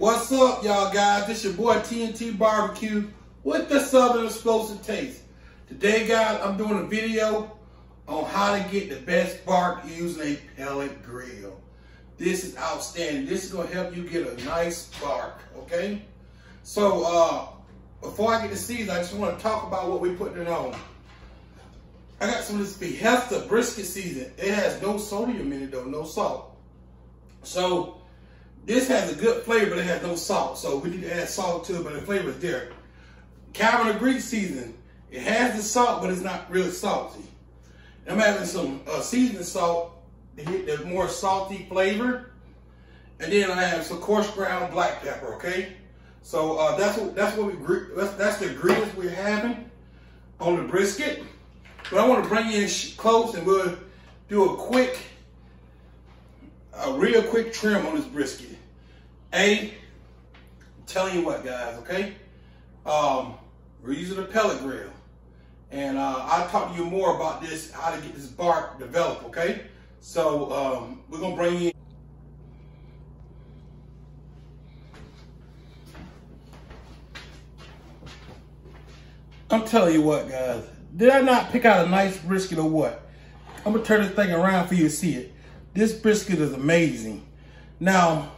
What's up, y'all guys? This your boy TNT Barbecue with the Southern Explosive Taste. Today, guys, I'm doing a video on how to get the best bark using a pellet grill. This is outstanding. This is gonna help you get a nice bark, okay? So, before I get to season, I just wanna talk about what we're putting it on. I got some of this Fiesta brisket season. It has no sodium in it though, no salt. So, this has a good flavor, but it has no salt. So we need to add salt to it, but the flavor is there. Cavender Greek season. It has the salt, but it's not really salty. I'm adding some seasoning salt to get the more salty flavor. And then I have some coarse ground black pepper, okay? So that's the ingredients we're having on the brisket. But I want to bring you in close and we'll do a real quick trim on this brisket. I'm telling you what, guys, okay? We're using a pellet grill. And I'll talk to you more about this, how to get this bark developed, okay? So we're gonna bring in. I'm telling you what, guys. Did I not pick out a nice brisket or what? I'm gonna turn this thing around for you to see it. This brisket is amazing. Now,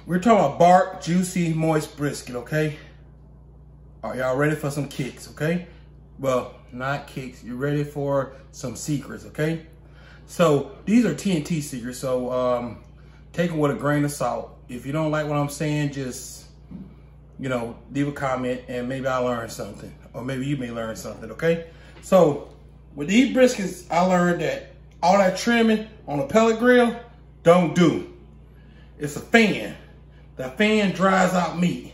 we're talking about bark, juicy, moist brisket, okay? Are y'all ready for some kicks, okay? Well, not kicks. You're ready for some secrets, okay? So, these are TNT secrets, so take them with a grain of salt. If you don't like what I'm saying, just, you know, leave a comment and maybe I'll learn something. Or maybe you may learn something, okay? So, with these briskets, I learned that all that trimming on a pellet grill, don't do. It's a fan. The fan dries out meat.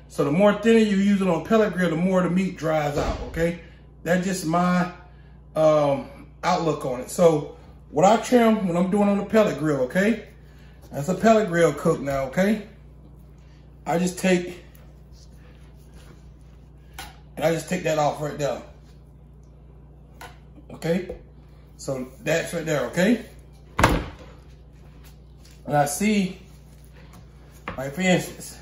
So the more thinner you use it on a pellet grill, the more the meat dries out, okay? That's just my outlook on it. So what I trim when I'm doing on the pellet grill, okay? That's a pellet grill cook now, okay? I just take that off right there. Okay? So that's right there, okay? And I see, like for instance,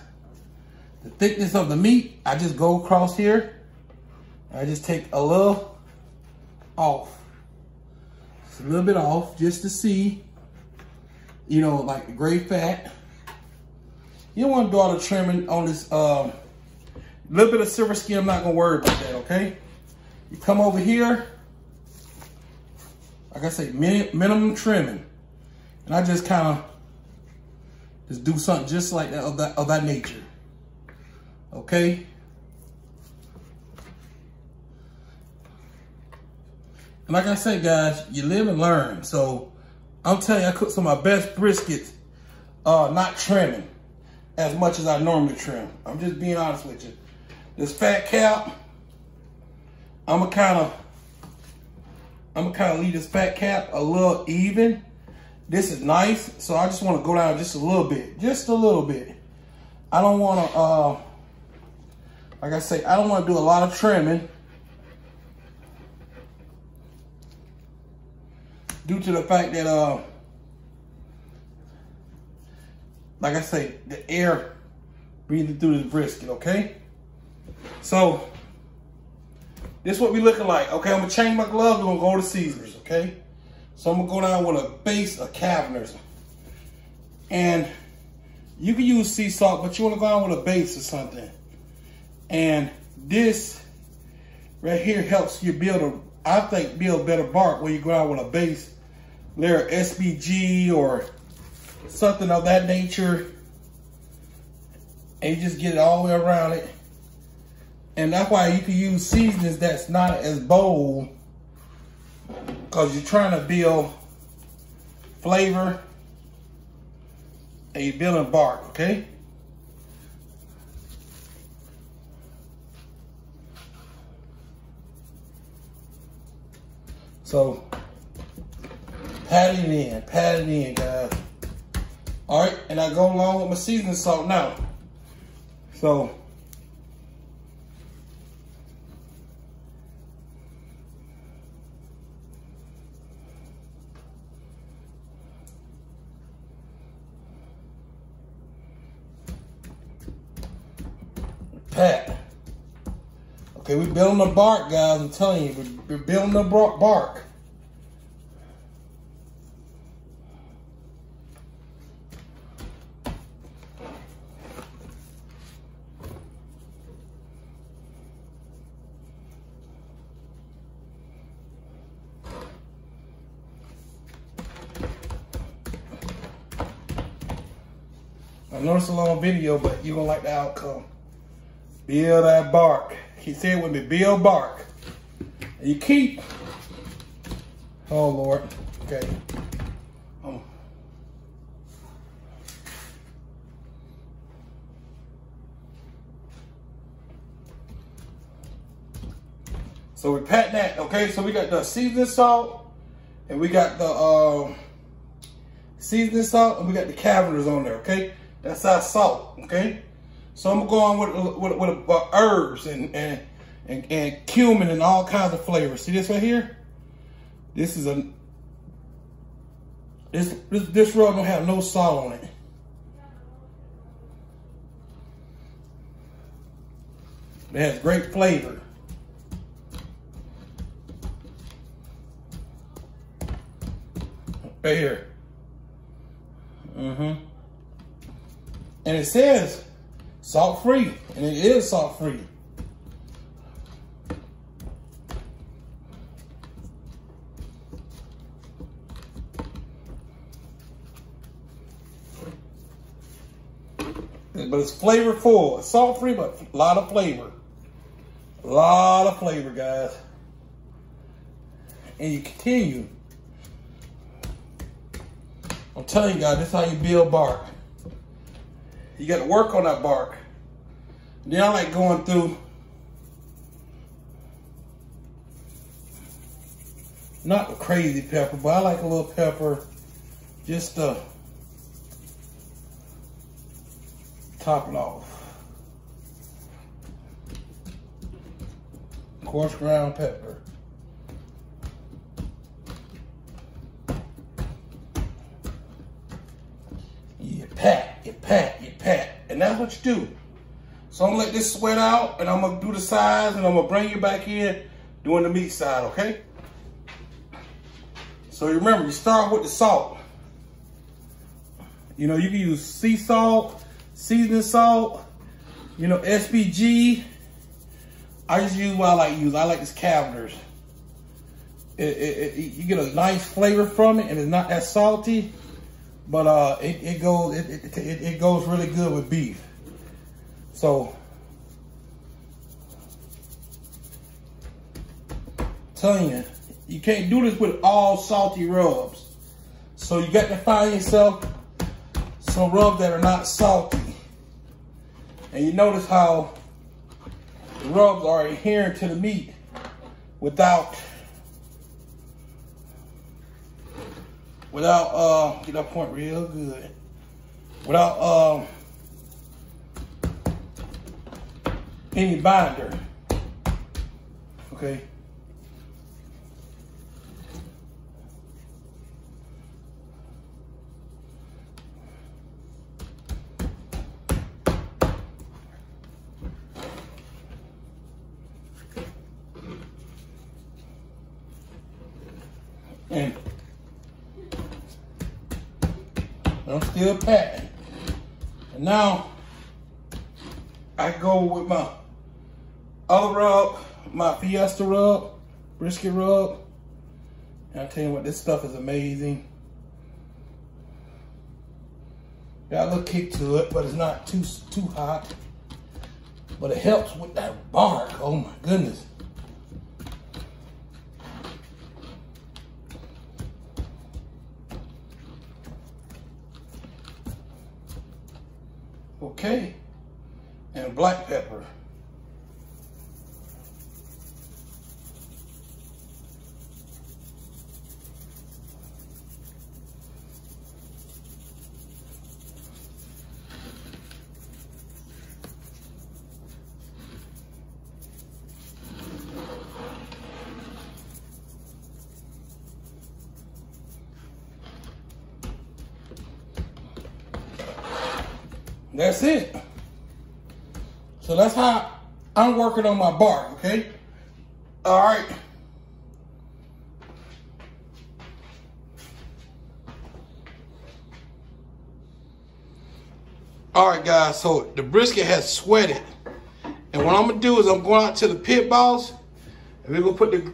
the thickness of the meat, I just go across here. I just take a little off. Just a little bit off just to see, you know, like the gray fat. You don't want to do all the trimming on this, little bit of silver skin, I'm not gonna worry about that, okay? You come over here, like I say, minimum trimming. And I just kind of just do something just like that of that nature. Okay? And like I said, guys, you live and learn. So I'm telling you, I cook some of my best briskets not trimming as much as I normally trim. I'm just being honest with you. This fat cap, I'm gonna kind of leave this fat cap a little even. This is nice, so I just want to go down just a little bit. Just a little bit. I don't want to, like I say, I don't want to do a lot of trimming due to the fact that, like I say, the air breathing through this brisket, okay? So, this is what we looking like. Okay, I'm going to change my gloves. I'm going to go to seasoners, okay? So I'm going to go down with a base of Cavender's. And you can use sea salt, but you want to go down with a base or something. And this right here helps you build better bark when you go out with a base layer SBG or something of that nature. And you just get it all the way around it. And that's why you can use seasonings that's not as bold, because you're trying to build flavor and you're building bark, okay? So, pat it in, guys. All right, and I go along with my seasoning salt now. So, Pat. Okay, we're building the bark, guys. I'm telling you, we're building the bark. I know it's a long video, but you're gonna like the outcome. Build that bark. He said with me, build bark. And you keep, oh Lord, okay. So we're patting that, okay? So we got the seasoning salt, and we got the seasoning salt, and we got the Cavenders on there, okay? That's our salt, okay? So I'm gonna go on with herbs and cumin and all kinds of flavors. See this right here? This is this rub don't have no salt on it. It has great flavor. Right here. And it says salt free, and it is salt free. But it's flavorful. It's salt free, but a lot of flavor. A lot of flavor, guys. And you continue. I'm telling you guys, this is how you build bark. You got to work on that bark. Then I like going through, not the crazy pepper, but I like a little pepper just to top it off. Coarse ground pepper. You pat, and that's what you do. So I'm gonna let this sweat out, and I'm gonna do the sides, and I'm gonna bring you back in doing the meat side, okay? So remember, you start with the salt. You know, you can use sea salt, seasoning salt, you know, SPG. I just use what I like to use. I like this Cavender's. You get a nice flavor from it, and it's not that salty. But it goes really good with beef. So, telling you, you can't do this with all salty rubs. So you got to find yourself some rubs that are not salty. And you notice how the rubs are adherent to the meat without get that point real good. Without any binder. Okay. And I'm still patting. And now I go with my other rub, my Fiesta rub, brisket rub. And I tell you what, this stuff is amazing. Got a little kick to it, but it's not too hot. But it helps with that bark. Oh my goodness. Okay, and black pepper. That's it. So that's how I'm working on my bark, okay? All right. All right, guys, so the brisket has sweated. And what I'm gonna do is I'm going out to the pit boss, and we're gonna put the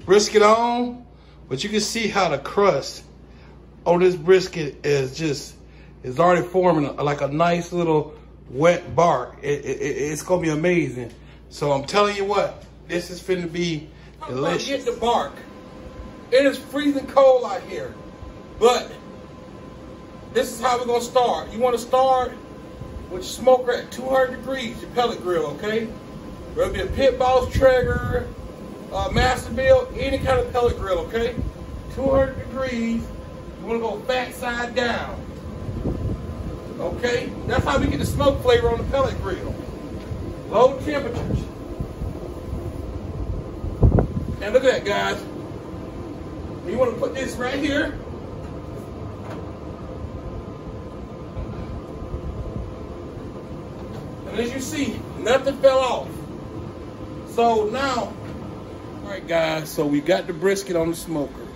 brisket on. But you can see how the crust on this brisket is already forming like a nice little wet bark. It's gonna be amazing. So I'm telling you what, this is finna be delicious. Get the bark. It is freezing cold out here, but this is how we're gonna start. You wanna start with your smoker at 200 degrees, your pellet grill, okay? Whether it be a Pit Boss, Traeger, Masterbuilt, any kind of pellet grill, okay? 200 degrees, you wanna go fat side down, okay? That's how we get the smoke flavor on the pellet grill. Low temperatures. And look at that, guys. You wanna put this right here. And as you see, nothing fell off. So now, all right guys, so we got the brisket on the smoker.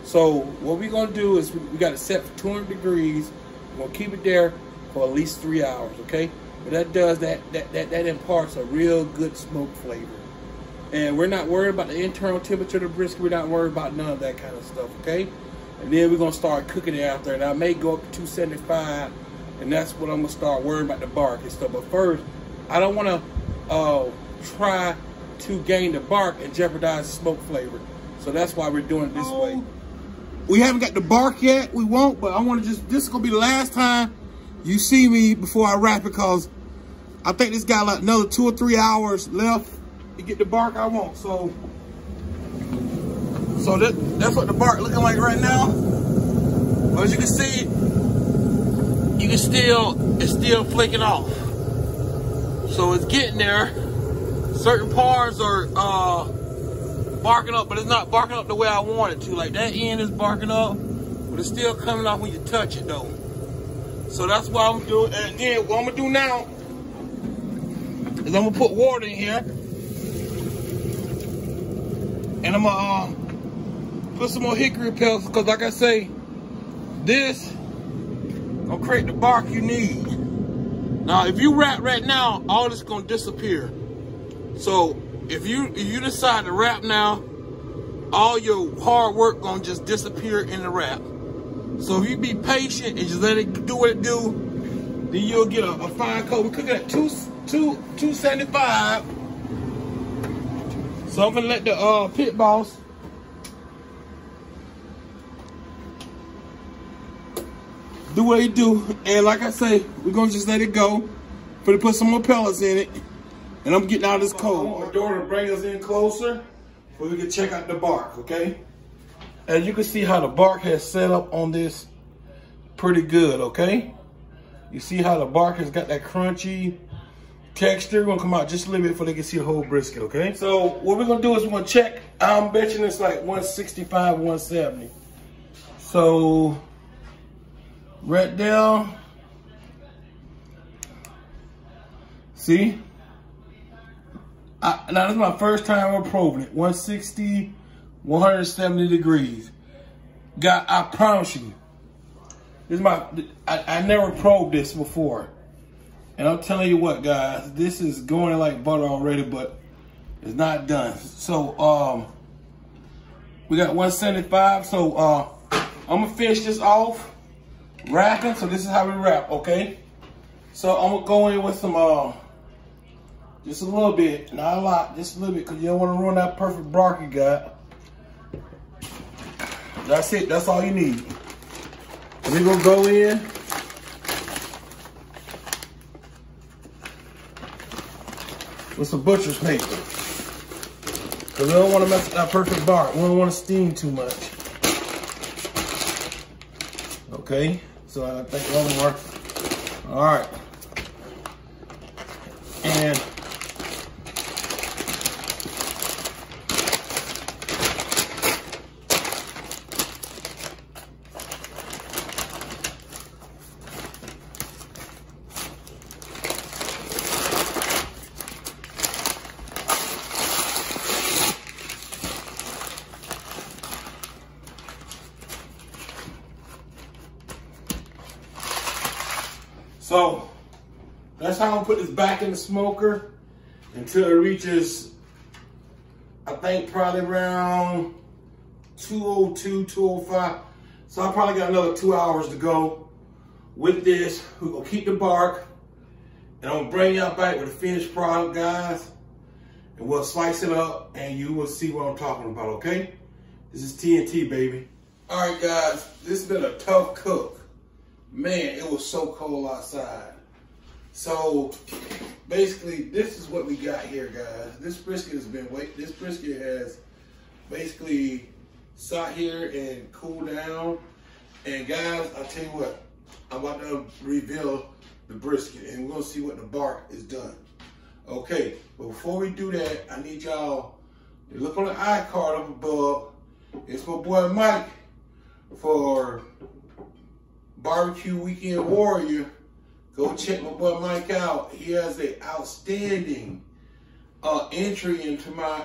So what we're gonna do is we got it set for 200 degrees. We're gonna keep it there for at least 3 hours, okay? But that does, that imparts a real good smoke flavor. And we're not worried about the internal temperature of the brisket. We're not worried about none of that kind of stuff, okay? And then we're gonna start cooking it out there. And I may go up to 275, and that's what I'm gonna start worrying about the bark and stuff. But first, I don't wanna try to gain the bark and jeopardize the smoke flavor. So that's why we're doing it this way. We haven't got the bark yet, we won't, but I wanna this is gonna be the last time you see me before I wrap it, because I think this got like another 2 or 3 hours left to get the bark I want. So that's what the bark looking like right now. But as you can see, it's still flaking off. So it's getting there. Certain parts are barking up, but it's not barking up the way I want it to. Like that end is barking up, but it's still coming off when you touch it though. So that's what I'm doing. And then what I'm gonna do now is I'm gonna put water in here, and I'm gonna put some more hickory pellets, because like I say, this gonna create the bark you need. Now, if you wrap right now, all this gonna disappear. So if you decide to wrap now, all your hard work gonna just disappear in the wrap. So if you be patient and just let it do what it do, then you'll get a fine coat. We're cooking at 275. So I'm gonna let the pit boss do what he do. And like I say, we're gonna just let it go. To put some more pellets in it. And I'm getting out of this cold. I want my daughter to bring us in closer so we can check out the bark, okay? As you can see how the bark has set up on this pretty good, okay? You see how the bark has got that crunchy texture. We're gonna come out just a little bit before they can see the whole brisket, okay? So what we're gonna do is we're gonna check. I'm betting it's like 165, 170. So right down. See? Now this is my first time ever probing it. 160, 170 degrees. God, I promise you, this is I never probed this before. And I'm telling you what, guys, this is going like butter already, but it's not done. So we got 175. So I'm gonna finish this off wrapping. So this is how we wrap, okay? So I'm gonna go in with some just a little bit, not a lot, just a little bit, because you don't want to ruin that perfect bark you got. That's it, that's all you need. And we're gonna go in with some butcher's paper, because we don't want to mess with that perfect bark. We don't want to steam too much. Okay, so I think that'll work. All right. And So that's how I'm gonna put this back in the smoker until it reaches, I think probably around 202, 205. So I probably got another 2 hours to go with this. We're gonna keep the bark, and I'm gonna bring y'all back with the finished product, guys. And we'll slice it up and you will see what I'm talking about, okay? This is TNT, baby. All right, guys, this has been a tough cook. Man, it was so cold outside. So basically, this is what we got here, guys. This brisket has basically sat here and cooled down. And guys, I tell you what, I'm about to reveal the brisket and we're gonna see what the bark is done. Okay, but before we do that, I need y'all to look on the iCard up above. It's my boy Mike for Barbecue Weekend Warrior. Go check my boy Mike out. He has an outstanding entry into my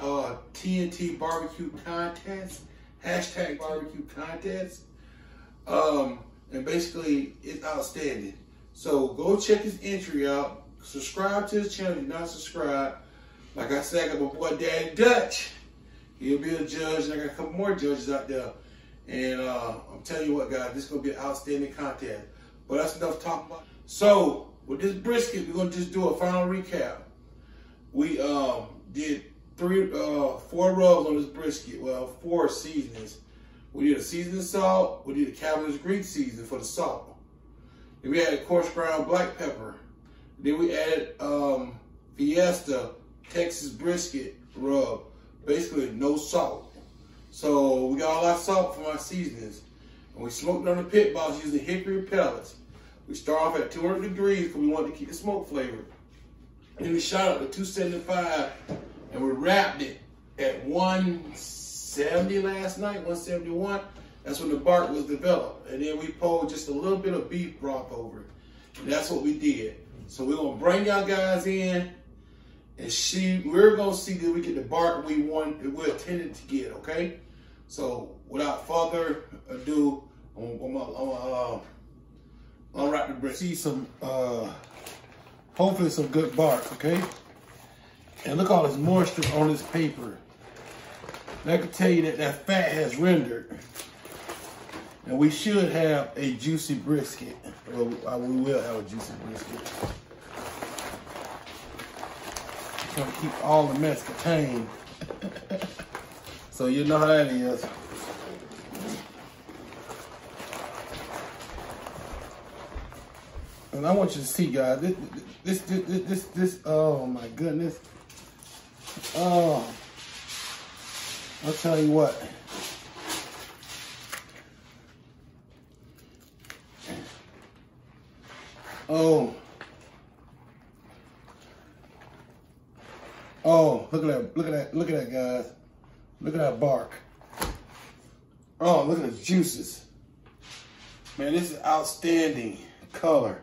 TNT barbecue contest, hashtag barbecue contest. And basically, it's outstanding. So go check his entry out. Subscribe to his channel if you're not subscribed. Like I said, I got my boy Daddy Dutch. He'll be a judge, and I got a couple more judges out there. And I'm telling you what, guys, this is going to be an outstanding contest. But that's enough talking about. So, with this brisket, we're going to just do a final recap. We did 4 rubs on this brisket. Well, 4 seasonings. We did a seasoning salt. We did a Cavender's Greek seasoning for the salt. Then we added coarse ground black pepper. Then we added Fiesta Texas brisket rub. Basically, no salt. So we got all our salt from our seasonings. And we smoked on the pit boss using hickory pellets. We start off at 200 degrees because we wanted to keep the smoke flavor. And then we shot up to 275 and we wrapped it at 170 last night, 171. That's when the bark was developed. And then we poured just a little bit of beef broth over it. And that's what we did. So we're gonna bring y'all guys in and we're gonna see that we get the bark we intended to get, okay? So without further ado, I'm gonna wrap the brisket. See some, hopefully some good bark, okay? And look at all this moisture on this paper. And I can tell you that that fat has rendered. And we should have a juicy brisket. Well, we will have a juicy brisket. Trying to keep all the mess contained. So you know how that is. And I want you to see, guys, this, oh my goodness. Oh, I'll tell you what. Oh, look at that, guys. Look at that bark. Oh, look at the juices. Man, this is outstanding color.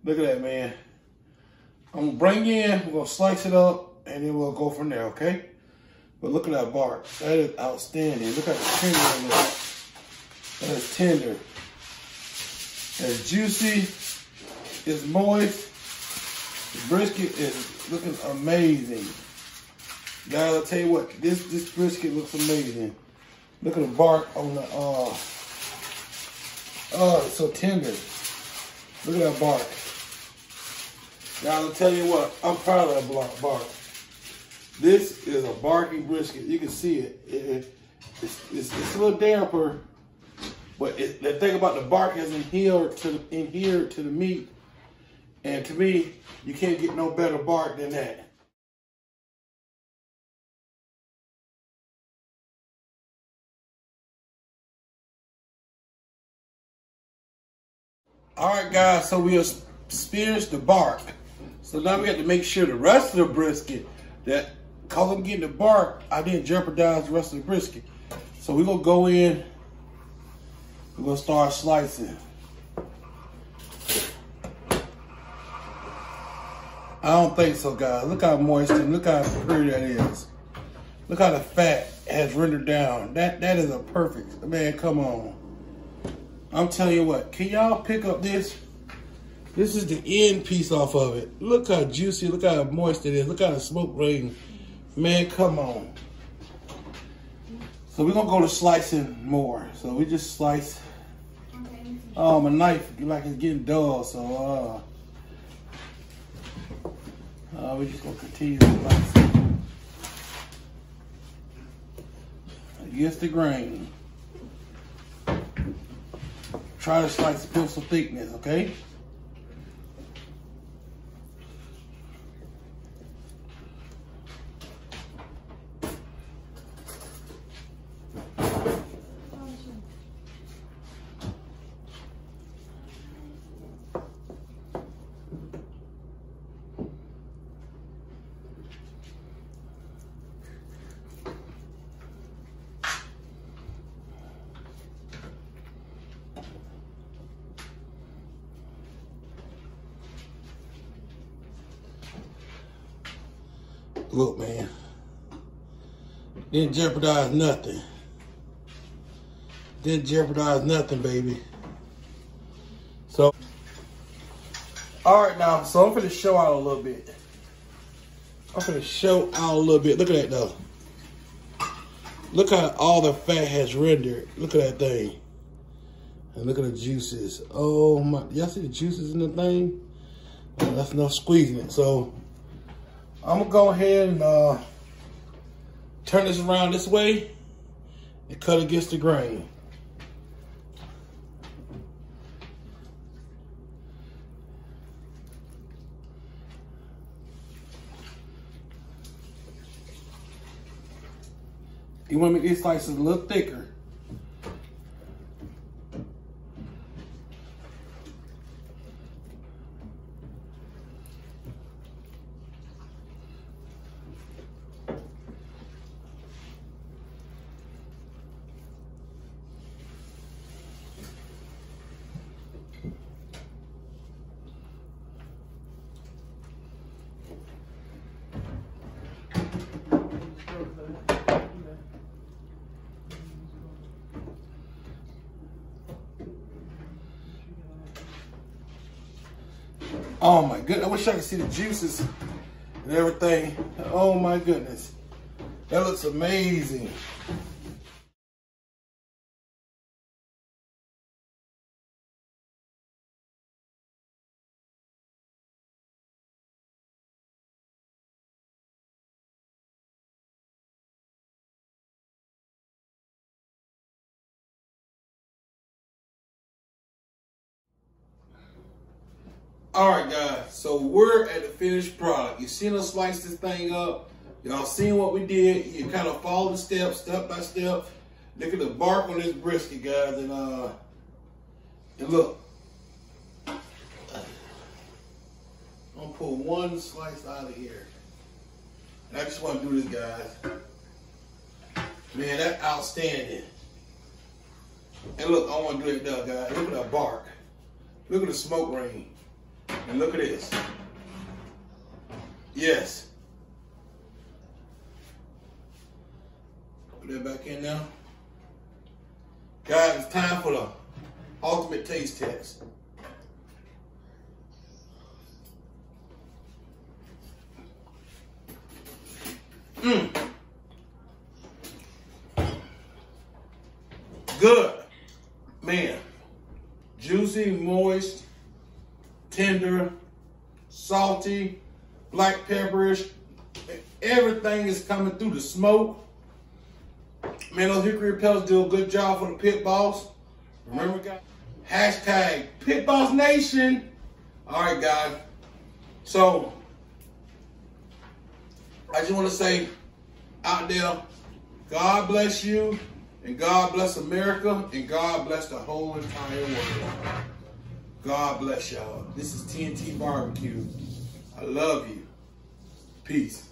Look at that, man. I'm gonna bring in, we're gonna slice it up, and then we'll go from there, okay? But look at that bark. That is outstanding. Look at the tender on that. That is tender. It's juicy. It's moist. The brisket is looking amazing. Guys, I'll tell you what, this brisket looks amazing. Look at the bark on the, oh, it's so tender. Look at that bark. Guys, I'll tell you what, I'm proud of that bark. This is a barky brisket. You can see it. It's a little damper, but the thing about the bark has adhered to the meat. And to me, you can't get no better bark than that. All right, guys, so we experienced the bark. So now we have to make sure the rest of the brisket, that because I'm getting the bark, I didn't jeopardize the rest of the brisket. So we're gonna go in, we're gonna start slicing. I don't think so, guys. Look how moist and look how pretty that is. Look how the fat has rendered down. That is a perfect, man, come on. I'm telling you what, can y'all pick up this? This is the end piece off of it. Look how juicy, look how moist it is. Look how the smoke ring. Man, come on. So we're gonna go to slicing more. So we just slice. Oh, my knife, like it's getting dull, so we just gonna continue to slice against the grain. Try to slice pencil thickness, okay? Look, man, didn't jeopardize nothing. Didn't jeopardize nothing, baby. So, all right now, so I'm finna show out a little bit. Look at that though. Look how all the fat has rendered. Look at that thing. And look at the juices. Oh my, y'all see the juices in the thing? Oh, that's enough squeezing it. So, I'm gonna go ahead and turn this around this way and cut against the grain. You want to make these slices a little thicker. Oh my goodness, I wish I could see the juices and everything. Oh my goodness, that looks amazing. All right, guys, so we're at the finished product. You seen us slice this thing up. Y'all seen what we did. You kind of follow the steps, step by step. Look at the bark on this brisket, guys, and look. I'm gonna pull one slice out of here. And I just want to do this, guys. Man, that's outstanding. And look, I want to do it, guys. Look at that bark. Look at the smoke ring. And look at this. Yes. Put that back in now. Guys, it's time for the ultimate taste test. Good. Man. Juicy, moist, tender, salty, black pepperish. Everything is coming through the smoke. Man, those hickory pellets do a good job for the Pit Boss. Remember, guys, hashtag PITBOSSNATION. All right, guys. So, I just want to say out there, God bless you, and God bless America, and God bless the whole entire world. God bless y'all. This is TNT Barbecue. I love you. Peace.